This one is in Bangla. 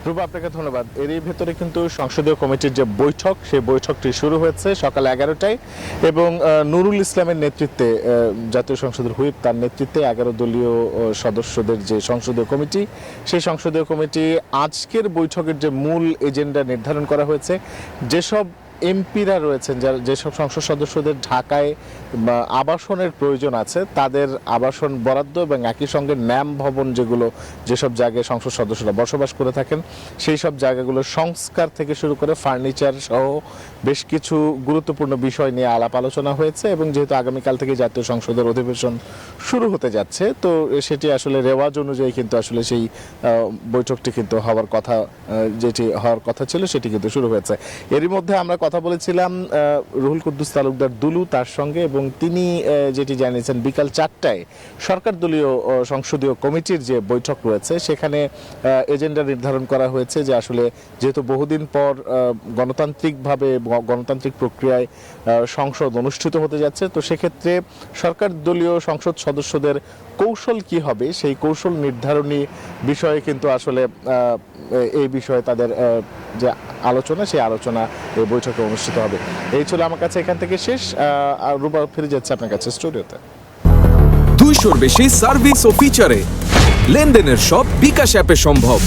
রূপা, আপনাকে ধন্যবাদ। এরই ভেতরে কিন্তু সংসদীয় কমিটির যে বৈঠক, সেই বৈঠকটি শুরু হয়েছে সকাল 11টায় এবং নুরুল ইসলামের নেতৃত্বে, জাতীয় সংসদের হুইপ, তার নেতৃত্বে 11 দলীয় সদস্যদের যে সংসদীয় কমিটি, সেই সংসদীয় কমিটি আজকের বৈঠকের যে মূল এজেন্ডা নির্ধারণ করা হয়েছে, যেসব এমপিরা রয়েছেন, যেসব সংসদ সদস্যদের ঢাকায় আবাসনের প্রয়োজন আছে, তাদের আবাসন বরাদ্দ এবং একই সঙ্গে ন্যাম ভবন, যেসব জায়গায় সংসদ সদস্যরা বসবাস করে থাকেন, সেই সব জায়গাগুলোর সংস্কার থেকে শুরু করে ফার্নিচার সহ বেশ কিছু গুরুত্বপূর্ণ বিষয় নিয়ে আলাপ আলোচনা হয়েছে। এবং যেহেতু আগামীকাল থেকে জাতীয় সংসদের অধিবেশন শুরু হতে যাচ্ছে, তো সেটি আসলে রেওয়াজ অনুযায়ী কিন্তু আসলে সেই বৈঠকটি কিন্তু হওয়ার কথা, যেটি হওয়ার কথা ছিল সেটি কিন্তু শুরু হয়েছে। এরই মধ্যে আমরা কথা বলেছিলাম রুহুল কুদ্দুস তালুকদার দুলু তার সঙ্গে, এবং তিনি যেটি জানিয়েছেন বিকাল 4টায় সরকার দলীয় সংসদীয় কমিটির যে বৈঠক রয়েছে, সেখানে এজেন্ডা নির্ধারণ করা হয়েছে যে আসলে যেহেতু বহুদিন পর গণতান্ত্রিকভাবে গণতান্ত্রিক প্রক্রিয়ায় সংসদ অনুষ্ঠিত হতে যাচ্ছে, তো সেক্ষেত্রে সরকার দলীয় সংসদ সদস্যদের কৌশল কি হবে, সেই কৌশল নির্ধারণী বিষয়ে কিন্তু আসলে এই বিষয়ে তাদের যে আলোচনা, সেই আলোচনা এই বৈঠকে অনুষ্ঠিত হবে। এই ছিল আমার কাছে এখান থেকে শেষ। রুবা, ফিরে যাচ্ছে আপনার কাছে স্টুডিওতে। 200-র বেশি সার্ভিস ও ফিচারে লেনদেনের সব বিকাশ অ্যাপে সম্ভব।